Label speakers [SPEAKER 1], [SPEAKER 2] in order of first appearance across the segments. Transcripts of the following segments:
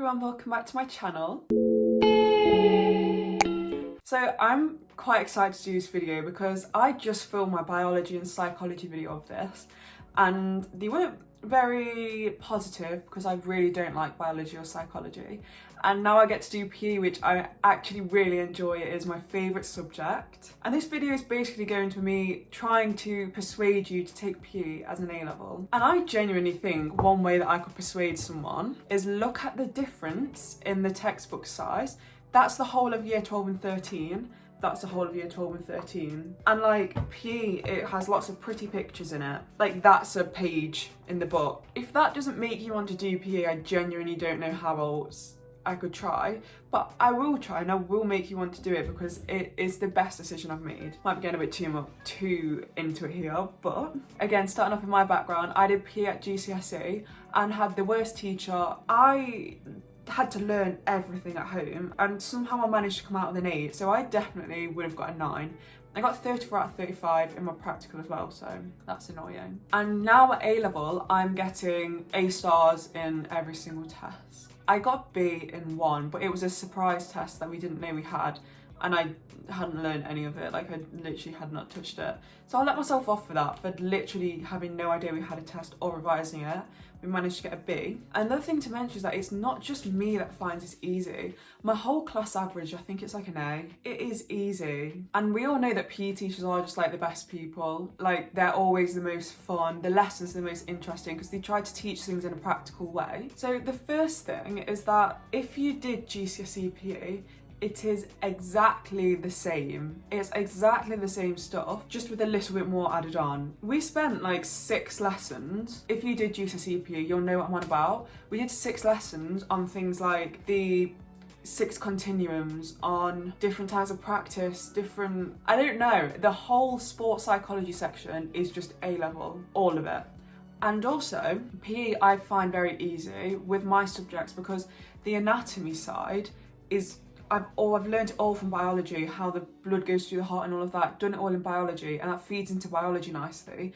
[SPEAKER 1] everyone, welcome back to my channel. So I'm quite excited to do this video because I just filmed my biology and psychology video of this and they weren't very positive because I really don't like biology or psychology, and now I get to do PE, which I actually really enjoy. It is my favourite subject, and this video is basically going to me trying to persuade you to take PE as an A-level. And I genuinely think one way that I could persuade someone is look at the difference in the textbook size. That's the whole of year 12 and 13. That's the whole of year 12 and 13. And like PE, it has lots of pretty pictures in it. Like that's a page in the book. If that doesn't make you want to do PE, I genuinely don't know how else I could try. But I will try and I will make you want to do it because it is the best decision I've made. Might be getting a bit too into it here, but again, starting off in my background, I did PE at GCSE and had the worst teacher. I had to learn everything at home and somehow I managed to come out with an 8, so I definitely would have got a 9. I got 34 out of 35 in my practical as well, so that's annoying. And now at A-level, I'm getting A stars in every single test. I got B in one, but it was a surprise test that we didn't know we had, and I hadn't learned any of it. Like I literally had not touched it. So I let myself off for that, for literally having no idea we had a test or revising it. We managed to get a B. Another thing to mention is that it's not just me that finds this easy. My whole class average, I think it's like an A. It is easy. And we all know that PE teachers are just like the best people. Like they're always the most fun, the lessons are the most interesting because they try to teach things in a practical way. So the first thing is that if you did GCSE PE, it is exactly the same. It's exactly the same stuff, just with a little bit more added on. We spent like 6 lessons. If you did GCSE PE, you'll know what I'm on about. We did 6 lessons on things like the 6 continuums, on different types of practice, I don't know. The whole sports psychology section is just A-level, all of it. And also, PE I find very easy with my subjects because the anatomy side is I've learned it all from biology, how the blood goes through the heart and all of that, done it all in biology, and that feeds into biology nicely.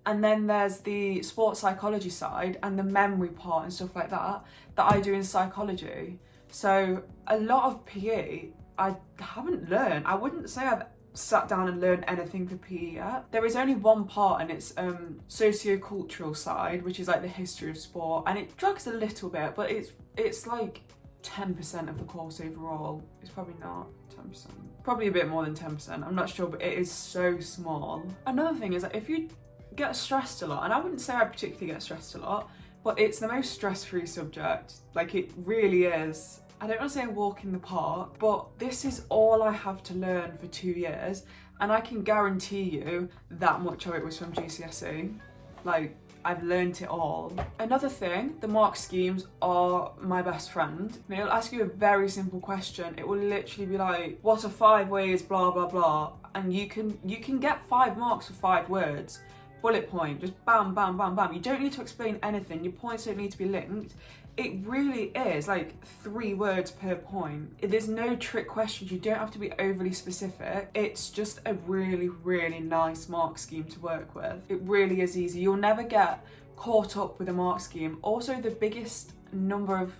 [SPEAKER 1] And then there's the sports psychology side and the memory part and stuff like that I do in psychology. So a lot of PE I haven't learned. I wouldn't say I've sat down and learned anything for PE yet. There is only one part, and it's sociocultural side, which is like the history of sport, and it drags a little bit, but it's like 10% of the course overall. It's probably not 10%. Probably a bit more than 10%, I'm not sure, but it is so small. Another thing is that if you get stressed a lot, and I wouldn't say I particularly get stressed a lot, but it's the most stress-free subject. Like it really is. I don't want to say a walk in the park, but this is all I have to learn for 2 years, and I can guarantee you that much of it was from GCSE. Like, I've learnt it all. Another thing, the mark schemes are my best friend. It'll ask you a very simple question. It will literally be like, what are 5 ways, blah, blah, blah. And you can get 5 marks for 5 words. Bullet point, just bam, bam, bam, bam. You don't need to explain anything. Your points don't need to be linked. It really is like 3 words per point. There's no trick questions. You don't have to be overly specific. It's just a really, really nice mark scheme to work with. It really is easy. You'll never get caught up with a mark scheme. Also, the biggest number of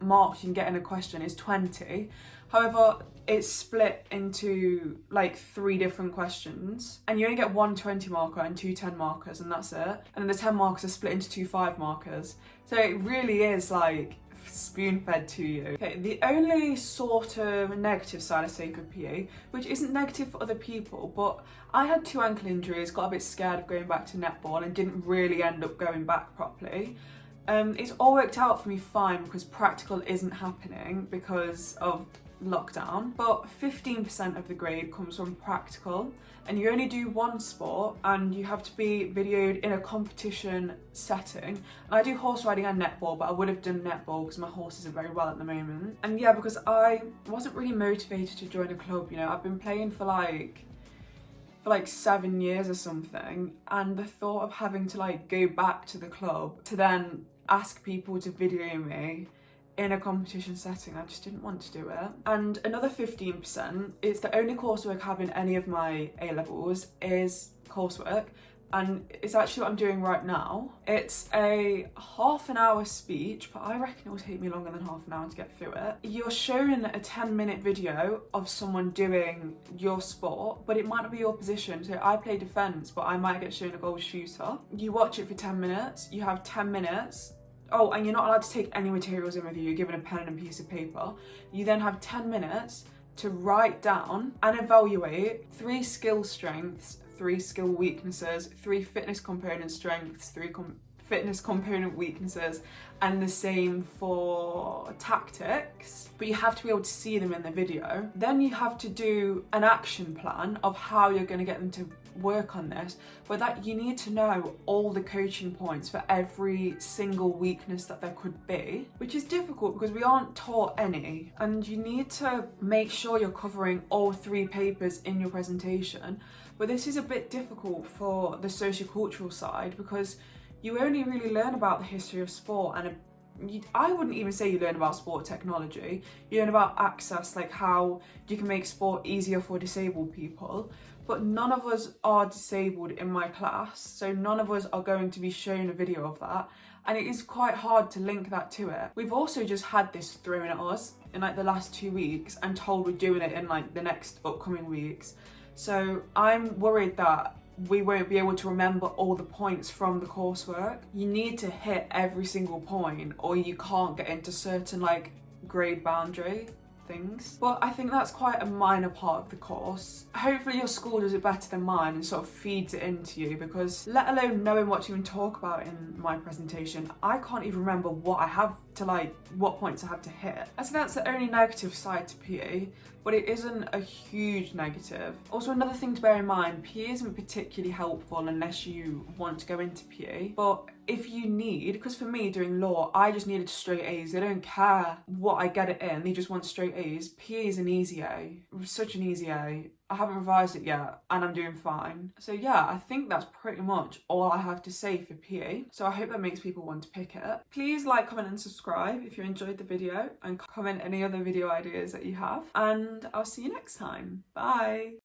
[SPEAKER 1] marks you can get in a question is 20. However, it's split into like 3 different questions, and you only get 1 20 marker and 2 10 markers, and that's it. And then the 10 markers are split into 2 5 markers. So it really is like spoon-fed to you. Okay, the only sort of negative side I say for PE, which isn't negative for other people, but I had 2 ankle injuries, got a bit scared of going back to netball and didn't really end up going back properly. It's all worked out for me fine because practical isn't happening because of lockdown, but 15% of the grade comes from practical, and you only do 1 sport and you have to be videoed in a competition setting. And I do horse riding and netball, but I would have done netball because my horse isn't very well at the moment. And yeah, because I wasn't really motivated to join a club, you know. I've been playing for like 7 years or something, and the thought of having to like go back to the club to then ask people to video me in a competition setting, I just didn't want to do it. And another 15%, it's the only coursework I have in any of my A-levels is coursework, and it's actually what I'm doing right now. It's a half an hour speech, but I reckon it will take me longer than half an hour to get through it. You're shown a 10-minute video of someone doing your sport, but it might not be your position. So I play defence, but I might get shown a goal shooter. You watch it for 10 minutes, you have 10 minutes. Oh, and you're not allowed to take any materials in with you. You're given a pen and a piece of paper. You then have 10 minutes to write down and evaluate 3 skill strengths, 3 skill weaknesses, 3 fitness component strengths, 3 fitness component weaknesses, and the same for tactics, but you have to be able to see them in the video. Then you have to do an action plan of how you're going to get them to work on this, but that you need to know all the coaching points for every single weakness that there could be, which is difficult because we aren't taught any, and you need to make sure you're covering all 3 papers in your presentation. But this is a bit difficult for the sociocultural side because you only really learn about the history of sport, and I wouldn't even say you learn about sport technology. You learn about access, like how you can make sport easier for disabled people, but none of us are disabled in my class, so none of us are going to be shown a video of that, and it is quite hard to link that to it. We've also just had this thrown at us in like the last 2 weeks and told we're doing it in like the next upcoming weeks. So I'm worried that we won't be able to remember all the points from the coursework. You need to hit every single point or you can't get into certain like grade boundary things. But I think that's quite a minor part of the course. Hopefully your school does it better than mine and sort of feeds it into you, because let alone knowing what to even talk about in my presentation, I can't even remember what I have to like, what points I have to hit. I think that's the only negative side to PE, but it isn't a huge negative. Also, another thing to bear in mind, PE isn't particularly helpful unless you want to go into PE, but if you need, because for me doing law, I just needed straight A's. They don't care what I get it in, they just want straight A's. PE is an easy A, such an easy A. I haven't revised it yet and I'm doing fine. So yeah, I think that's pretty much all I have to say for PE. So I hope that makes people want to pick it. Please like, comment and subscribe if you enjoyed the video, and comment any other video ideas that you have. And I'll see you next time. Bye.